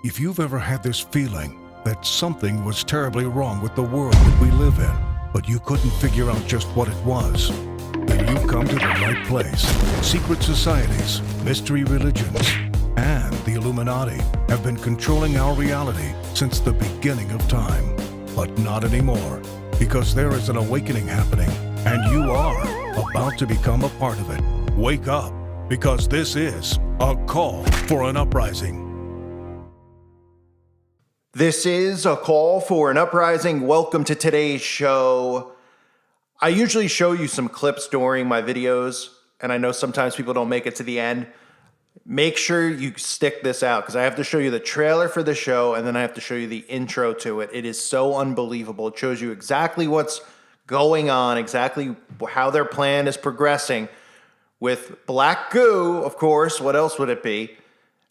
If you've ever had this feeling that something was terribly wrong with the world that we live in, but you couldn't figure out just what it was, then you've come to the right place. Secret societies, mystery religions, and the Illuminati have been controlling our reality since the beginning of time. But not anymore, because there is an awakening happening, and you are about to become a part of it. Wake up, because this is a call for an uprising. This is a call for an uprising. Welcome to today's show. I usually show you some clips during my videos, and I know sometimes people don't make it to the end. Make sure you stick this out, because I have to show you the trailer for the show, and then I have to show you the intro to it. It is so unbelievable. It shows you exactly what's going on, exactly how their plan is progressing with black goo, of course. What else would it be?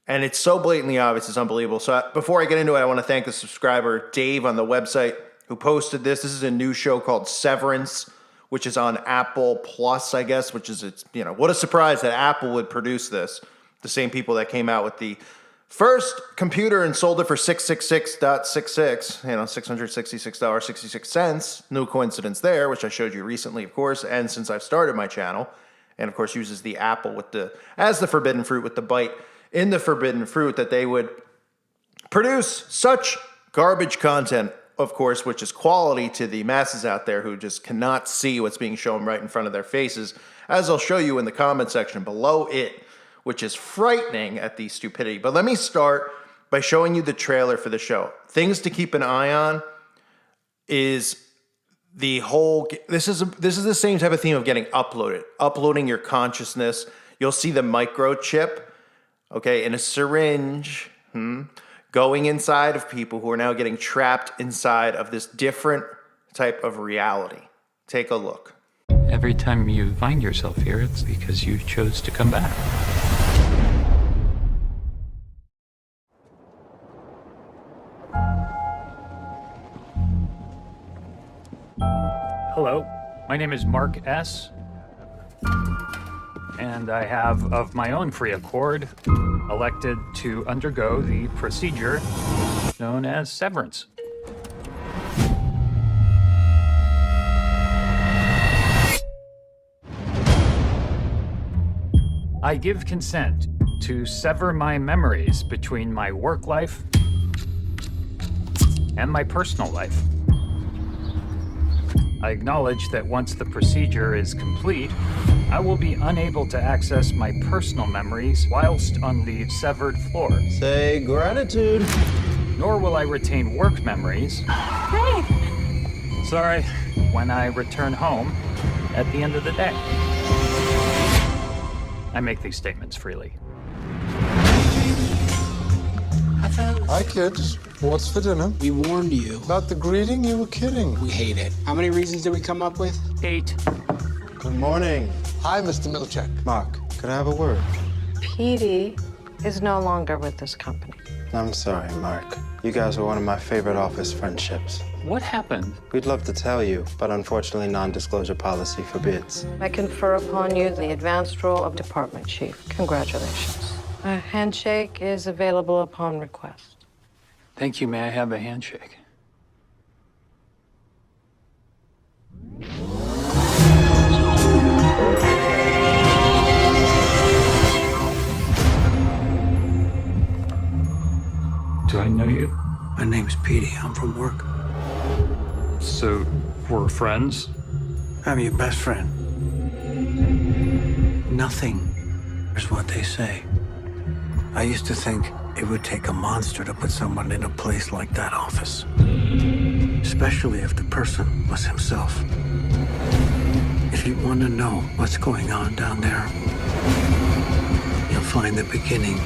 And it's so blatantly obvious, it's unbelievable. So before I get into it, I want to thank the subscriber, Dave, on the website who posted this. This is a new show called Severance, which is on Apple Plus, I guess, which is, what a surprise that Apple would produce this. The same people that came out with the first computer and sold it for $666.66, $666.66. No coincidence there, which I showed you recently, of course, and since I've started my channel, and of course uses the apple as the forbidden fruit with the bite in the forbidden fruit, that they would produce such garbage content, of course, which is quality to the masses out there who just cannot see what's being shown right in front of their faces, as I'll show you in the comment section below it, which is frightening at the stupidity. But let me start by showing you the trailer for the show. Things to keep an eye on is the whole, this is the same type of theme of getting uploading your consciousness. You'll see the microchip, okay, in a syringe, going inside of people who are now getting trapped inside of this different type of reality. Take a look. Every time you find yourself here, it's because you chose to come back. Hello, my name is Mark S. And I have, of my own free accord, elected to undergo the procedure known as severance. I give consent to sever my memories between my work life and my personal life. I acknowledge that once the procedure is complete, I will be unable to access my personal memories whilst on the severed floor. Say gratitude. Nor will I retain work memories. Hey! Sorry, when I return home at the end of the day. I make these statements freely. Hi, kids. What's for dinner? We warned you. About the greeting? You were kidding. We hate it. How many reasons did we come up with? 8. Good morning. Hi, Mr. Milchek. Mark, could I have a word? Petey is no longer with this company. I'm sorry, Mark. You guys were one of my favorite office friendships. What happened? We'd love to tell you, but unfortunately non-disclosure policy forbids. I confer upon you the advanced role of department chief. Congratulations. A handshake is available upon request. Thank you. May I have a handshake? Do I know you? My name's Petey. I'm from work. So, we're friends? I'm your best friend. Nothing is what they say. I used to think it would take a monster to put someone in a place like that office. Especially if the person was himself. If you want to know what's going on down there, you'll find the beginning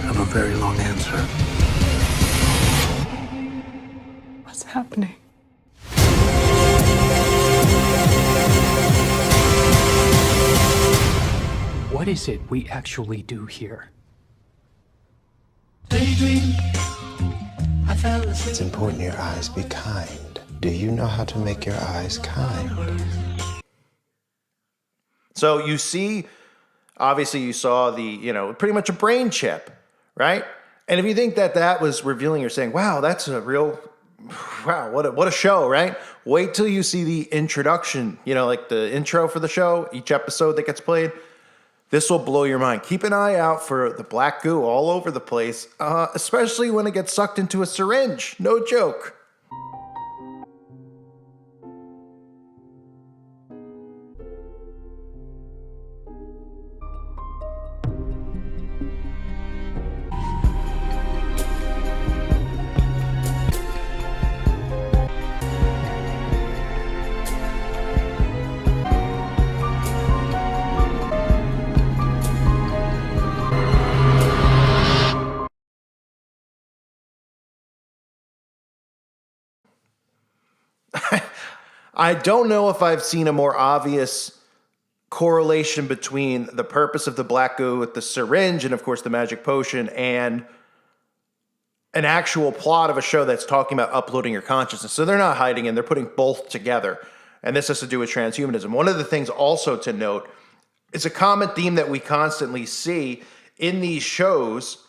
of a very long answer. What's happening? What is it we actually do here? It's important your eyes be kind. Do you know how to make your eyes kind? So you see, obviously you saw the, pretty much a brain chip, right? And if you think that that was revealing, you're saying, wow, that's a real, wow, what a show, right? Wait till you see the introduction, like the intro for the show, each episode that gets played. This will blow your mind. Keep an eye out for the black goo all over the place, especially when it gets sucked into a syringe. No joke. I don't know if I've seen a more obvious correlation between the purpose of the black goo with the syringe and, of course, the magic potion and an actual plot of a show that's talking about uploading your consciousness. So they're not hiding in, they're putting both together. And this has to do with transhumanism. One of the things also to note is a common theme that we constantly see in these shows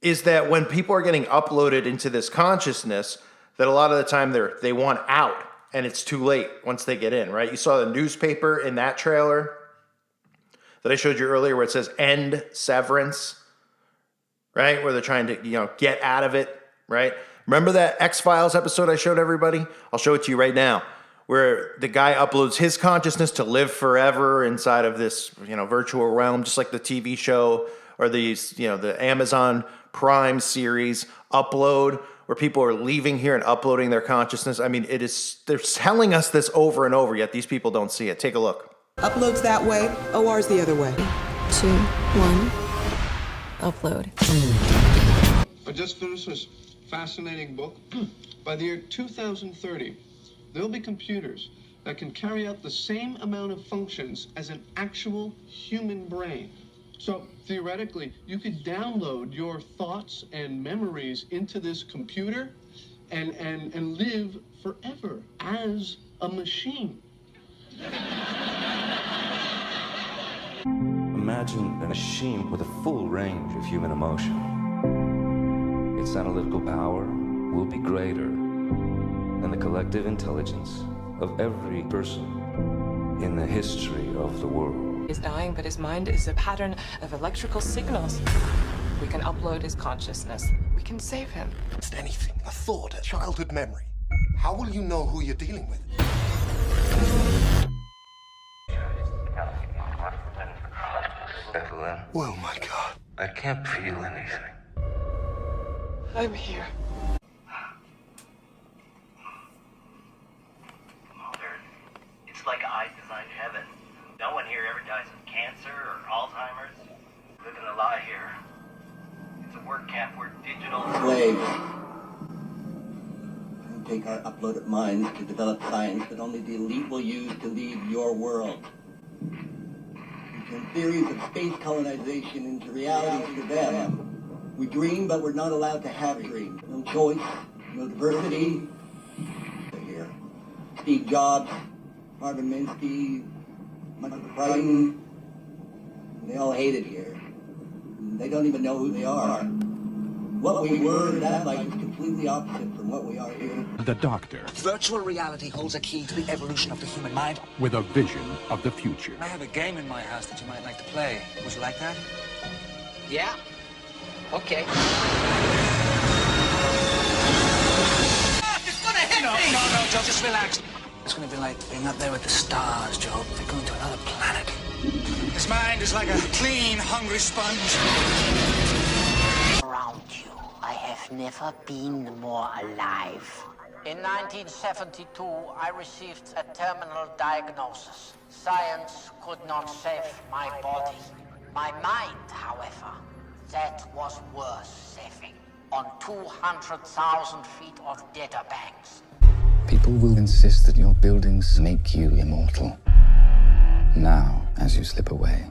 is that when people are getting uploaded into this consciousness, that a lot of the time they want out. And it's too late once they get in, right? You saw the newspaper in that trailer that I showed you earlier where it says end severance, right? Where they're trying to, get out of it, right? Remember that X-Files episode I showed everybody? I'll show it to you right now, where the guy uploads his consciousness to live forever inside of this, virtual realm, just like the TV show or these, the Amazon Prime series Upload, where people are leaving here and uploading their consciousness. I mean, they're telling us this over and over, yet these people don't see it. Take a look. Uploads that way, OR's the other way. 2, 1, upload. I just finished this fascinating book. By the year 2030, there'll be computers that can carry out the same amount of functions as an actual human brain. So theoretically, you could download your thoughts and memories into this computer and live forever as a machine. Imagine a machine with a full range of human emotion. Its analytical power will be greater than the collective intelligence of every person in the history of the world. He's dying, but his mind is a pattern of electrical signals. We can upload his consciousness. We can save him. Just anything, a thought, a childhood memory. How will you know who you're dealing with? Evelyn. Oh my God. I can't feel anything. I'm here. It's like I designed heaven. No one here ever dies of cancer or Alzheimer's. Living a lie here. It's a work camp where digital slaves. You take our uploaded minds to develop science that only the elite will use to lead your world. We turn theories of space colonization into realities for them. We dream, but we're not allowed to have dreams. No choice, no diversity. Here, Steve Jobs, Marvin Minsky, Uprising, they all hate it here. They don't even know who they are. What we were in that life is completely opposite from what we are here. The Doctor. Virtual reality holds a key to the evolution of the human mind. With a vision of the future. I have a game in my house that you might like to play. Would you like that? Yeah. Okay. It's gonna hit me! No, Joe, just relax. It's gonna be like being up there with the stars, Joe. They're going to another planet. His mind is like a clean, hungry sponge. Around you, I have never been more alive. In 1972, I received a terminal diagnosis. Science could not save my body. My mind, however, that was worth saving. On 200,000 feet of data banks. People will insist that your buildings make you immortal. Now, as you slip away,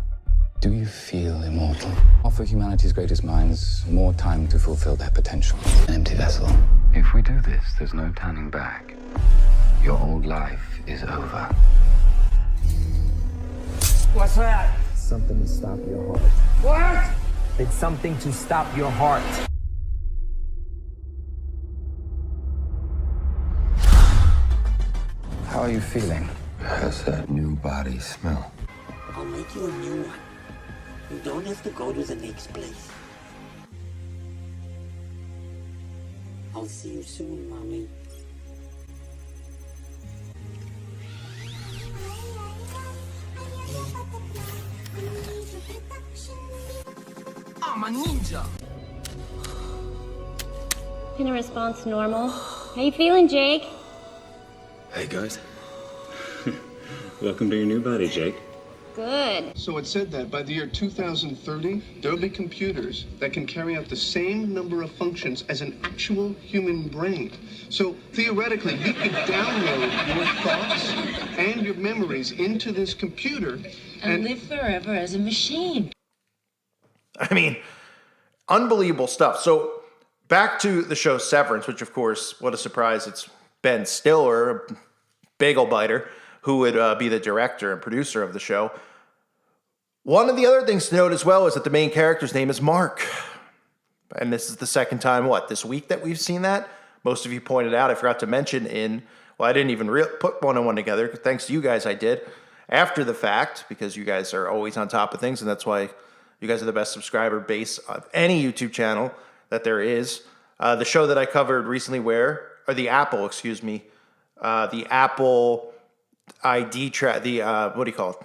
do you feel immortal? Offer humanity's greatest minds more time to fulfill their potential. An empty vessel. If we do this, there's no turning back. Your old life is over. What's that? Something to stop your heart. What? It's something to stop your heart. How are you feeling? How's that new body smell? I'll make you a new one. You don't have to go to the next place. I'll see you soon, Mommy. I'm a ninja! Pin response normal. How you feeling, Jake? Hey, guys. Welcome to your new body, Jake. Good. So it said that by the year 2030, there will be computers that can carry out the same number of functions as an actual human brain. So theoretically, you could download your thoughts and your memories into this computer And live forever as a machine. I mean, unbelievable stuff. So back to the show Severance, which of course, what a surprise, it's Ben Stiller, a bagel biter, who would be the director and producer of the show. One of the other things to note as well is that the main character's name is Mark. And this is the second time, this week that we've seen that? Most of you pointed out, I forgot to mention I didn't even put one and one together. Thanks to you guys, I did. After the fact, because you guys are always on top of things, and that's why you guys are the best subscriber base of any YouTube channel that there is. The show that I covered recently the Apple ID what do you call it?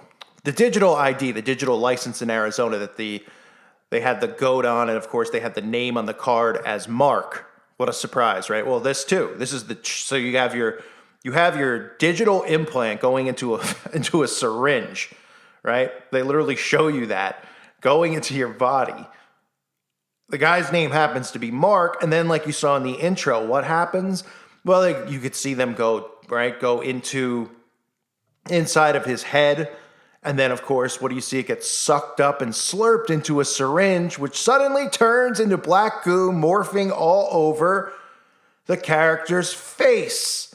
The digital ID, the digital license in Arizona that they had the goat on, and of course they had the name on the card as Mark. What a surprise, right? Well, this too. This is so you have your digital implant going into a syringe, right? They literally show you that going into your body. The guy's name happens to be Mark, and then like you saw in the intro, what happens? Well, you could see them go inside of his head. And then, of course, what do you see? It gets sucked up and slurped into a syringe, which suddenly turns into black goo, morphing all over the character's face,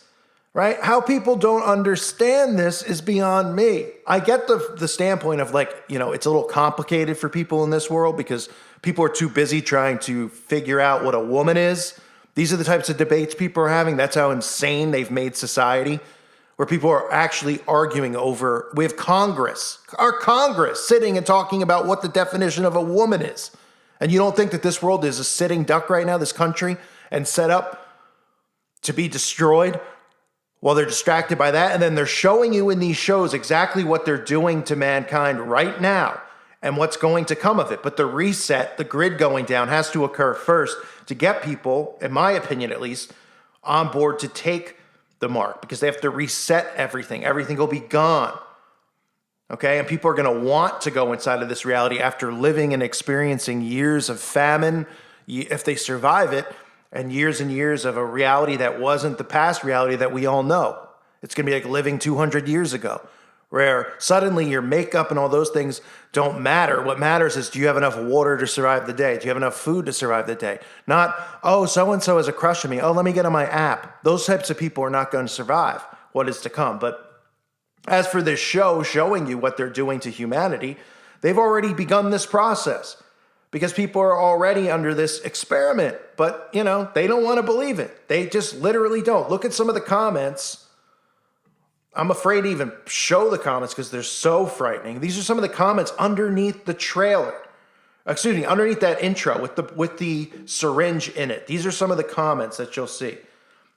right? How people don't understand this is beyond me. I get the standpoint of it's a little complicated for people in this world because people are too busy trying to figure out what a woman is. These are the types of debates people are having. That's how insane they've made society, where people are actually arguing over, we have our Congress sitting and talking about what the definition of a woman is. And you don't think that this world is a sitting duck right now, this country, and set up to be destroyed while they're distracted by that? And then they're showing you in these shows exactly what they're doing to mankind right now and what's going to come of it. But the reset, the grid going down, has to occur first to get people, in my opinion at least, on board to take the mark, because they have to reset everything. Everything will be gone. Okay? And people are going to want to go inside of this reality after living and experiencing years of famine, if they survive it, and years of a reality that wasn't the past reality that we all know. It's going to be like living 200 years ago, where suddenly your makeup and all those things don't matter. What matters is, do you have enough water to survive the day? Do you have enough food to survive the day? Not, oh, so-and-so has a crush on me. Oh, let me get on my app. Those types of people are not going to survive what is to come. But as for this show showing you what they're doing to humanity, they've already begun this process because people are already under this experiment. But, they don't want to believe it. They just literally don't. Look at some of the comments. I'm afraid to even show the comments because they're so frightening. These are some of the comments underneath the trailer. Underneath that intro with the syringe in it. These are some of the comments that you'll see.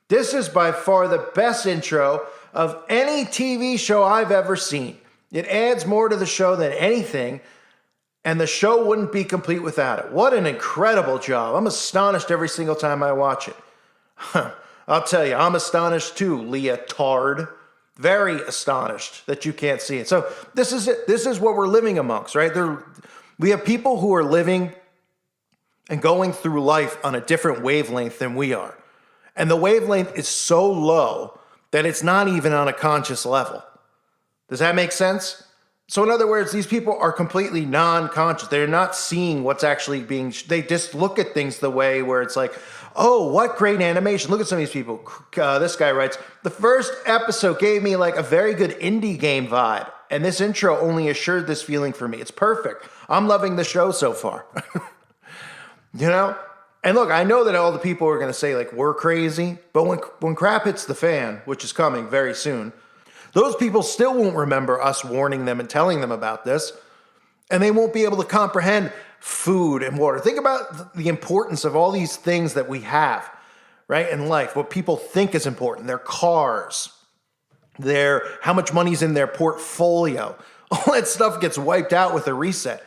This is by far the best intro of any TV show I've ever seen. It adds more to the show than anything, and the show wouldn't be complete without it. What an incredible job. I'm astonished every single time I watch it. I'll tell you, I'm astonished too, leotard. Very astonished that you can't see it. So this is it. This is what we're living amongst, right? We have people who are living and going through life on a different wavelength than we are. And the wavelength is so low that it's not even on a conscious level. Does that make sense? So in other words, these people are completely non-conscious. They're not seeing what's actually they just look at things the way where it's like, oh, what great animation. Look at some of these people. This guy writes, the first episode gave me like a very good indie game vibe. And this intro only assured this feeling for me. It's perfect. I'm loving the show so far. And look, I know that all the people are going to say like, we're crazy. But when crap hits the fan, which is coming very soon, Those people still won't remember us warning them and telling them about this, and they won't be able to comprehend food and water. Think about the importance of all these things that we have, right, in life, what people think is important, their cars, how much money's in their portfolio. All that stuff gets wiped out with a reset.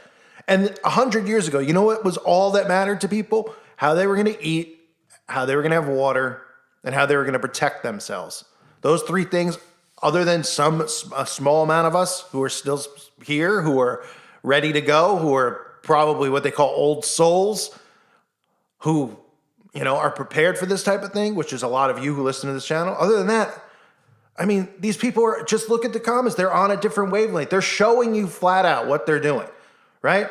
And 100 years ago, you know what was all that mattered to people? How they were going to eat, how they were going to have water, and how they were going to protect themselves. Those three things, other than a small amount of us who are still here, who are ready to go, who are probably what they call old souls, who, are prepared for this type of thing, which is a lot of you who listen to this channel. Other than that, I mean, these people are, just look at the comments. They're on a different wavelength. They're showing you flat out what they're doing, right?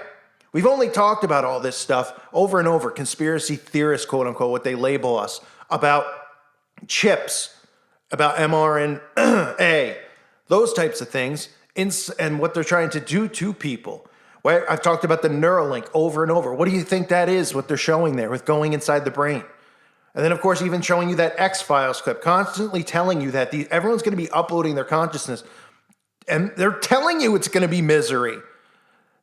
We've only talked about all this stuff over and over. Conspiracy theorists, quote unquote, what they label us, about chips, about mRNA, those types of things, and what they're trying to do to people. Right? I've talked about the Neuralink over and over. What do you think that is, what they're showing there with going inside the brain? And then, of course, even showing you that X-Files clip, constantly telling you that everyone's going to be uploading their consciousness. And they're telling you it's going to be misery.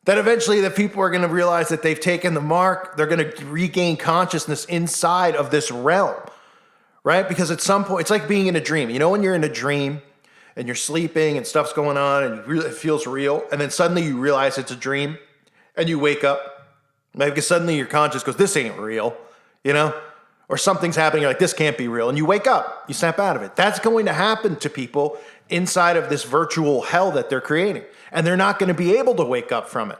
That eventually the people are going to realize that they've taken the mark. They're going to regain consciousness inside of this realm, right? Because at some point, it's like being in a dream. You know when you're in a dream and you're sleeping and stuff's going on and it feels real, and then suddenly you realize it's a dream and you wake up, maybe because suddenly your conscious goes, this ain't real, or something's happening, you're like, this can't be real, and you wake up, you snap out of it. That's going to happen to people inside of this virtual hell that they're creating, and they're not going to be able to wake up from it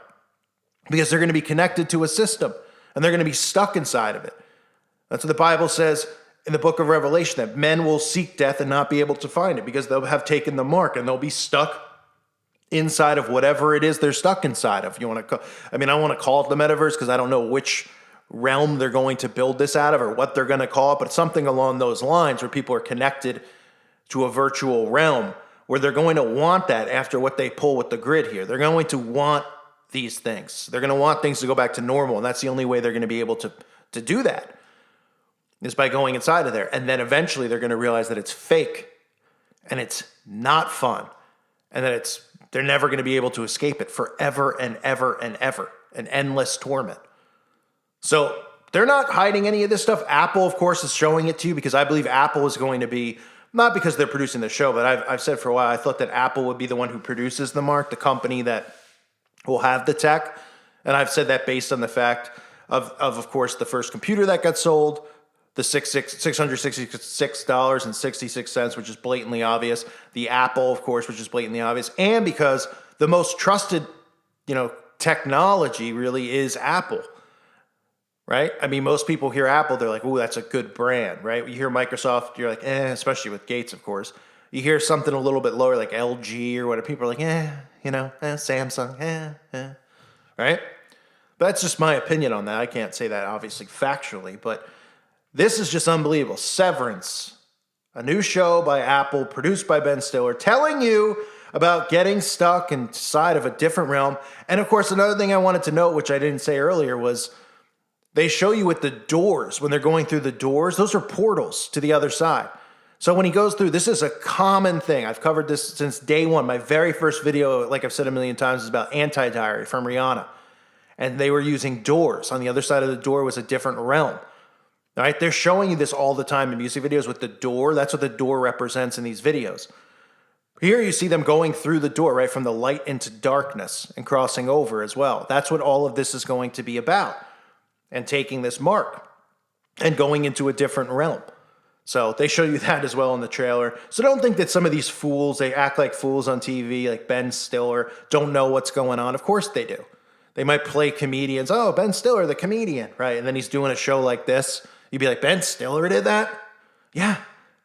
because they're going to be connected to a system and they're going to be stuck inside of it. That's what the Bible says in the book of Revelation, that men will seek death and not be able to find it because they'll have taken the mark and they'll be stuck inside of whatever it is they're stuck inside of. I want to call it the metaverse because I don't know which realm they're going to build this out of or what they're going to call it, but something along those lines where people are connected to a virtual realm where they're going to want that after what they pull with the grid here. They're going to want these things. They're going to want things to go back to normal, and that's the only way they're going to be able to do that, is by going inside of there. And then eventually they're going to realize that it's fake and it's not fun and that they're never going to be able to escape it forever and ever and ever, an endless torment. So they're not hiding any of this stuff. Apple, of course, is showing it to you because I believe Apple is going to be, not because they're producing the show, but I've said for a while, I thought that Apple would be the one who produces the mark, the company that will have the tech. And I've said that based on the fact of course, the first computer that got sold, the $666.66, which is blatantly obvious. The Apple, of course, which is blatantly obvious. And because the most trusted, technology really is Apple, right? I mean, most people hear Apple, they're like, ooh, that's a good brand, right? You hear Microsoft, you're like, especially with Gates, of course. You hear something a little bit lower, like LG or whatever. People are like, Samsung, right? But that's just my opinion on that. I can't say that, obviously, factually, but this is just unbelievable. Severance, a new show by Apple, produced by Ben Stiller, telling you about getting stuck inside of a different realm. And of course, another thing I wanted to note, which I didn't say earlier, was they show you with the doors, when they're going through the doors, those are portals to the other side. So when he goes through, this is a common thing. I've covered this since day one. My very first video, like I've said a million times, is about Anti-Diary from Rihanna. And they were using doors. On the other side of the door was a different realm. All right, they're showing you this all the time in music videos with the door. That's what the door represents in these videos. Here you see them going through the door, right, from the light into darkness and crossing over as well. That's what all of this is going to be about, and taking this mark and going into a different realm. So they show you that as well in the trailer. So don't think that some of these fools, they act like fools on TV, like Ben Stiller, don't know what's going on. Of course they do. They might play comedians. Oh, Ben Stiller, the comedian, right? And then he's doing a show like this. You'd be like, Ben Stiller did that? Yeah,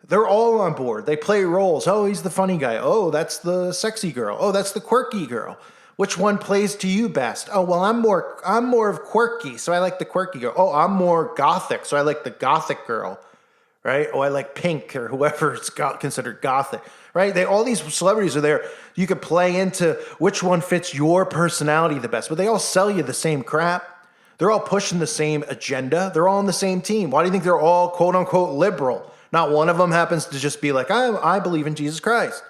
they're all on board. They play roles. Oh, he's the funny guy. Oh, that's the sexy girl. Oh, that's the quirky girl. Which one plays to you best? Oh, well, I'm more of quirky, so I like the quirky girl. Oh, I'm more gothic, so I like the gothic girl, right? Oh, I like Pink or whoever is considered gothic, right? All these celebrities are there. You could play into which one fits your personality the best, but they all sell you the same crap. They're all pushing the same agenda. They're all on the same team. Why do you think they're all quote unquote liberal? Not one of them happens to just be like, I believe in Jesus Christ.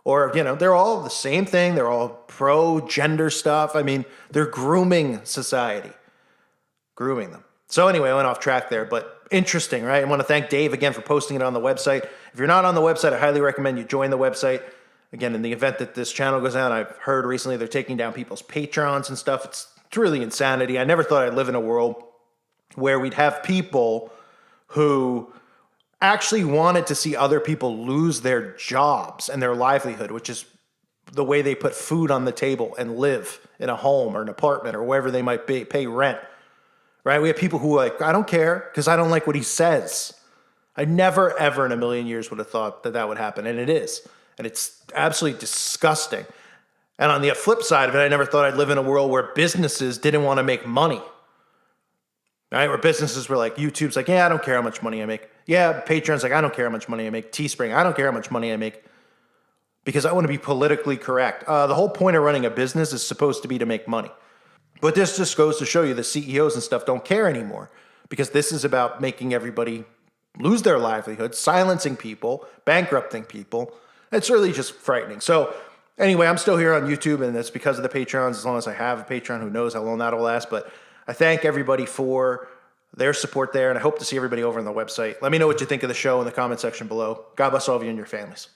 Or, they're all the same thing. They're all pro-gender stuff. I mean, they're grooming society. Grooming them. So anyway, I went off track there, but interesting, right? I want to thank Dave again for posting it on the website. If you're not on the website, I highly recommend you join the website. Again, in the event that this channel goes down, I've heard recently they're taking down people's Patrons and stuff. It's really insanity. I never thought I'd live in a world where we'd have people who actually wanted to see other people lose their jobs and their livelihood, which is the way they put food on the table and live in a home or an apartment or wherever they might be, pay rent, right? We have people who are like, I don't care because I don't like what he says. I never, ever in a million years would have thought that that would happen, and it is. And it's absolutely disgusting. And on the flip side of it, I never thought I'd live in a world where businesses didn't want to make money. Right? Where businesses were like, YouTube's like, yeah, I don't care how much money I make. Yeah, Patreon's like, I don't care how much money I make. Teespring, I don't care how much money I make. Because I want to be politically correct. The whole point of running a business is supposed to be to make money. But this just goes to show you the CEOs and stuff don't care anymore. Because this is about making everybody lose their livelihood, silencing people, bankrupting people. It's really just frightening. So anyway, I'm still here on YouTube, and that's because of the Patrons. As long as I have a Patreon, who knows how long that'll last. But I thank everybody for their support there, and I hope to see everybody over on the website. Let me know what you think of the show in the comment section below. God bless all of you and your families.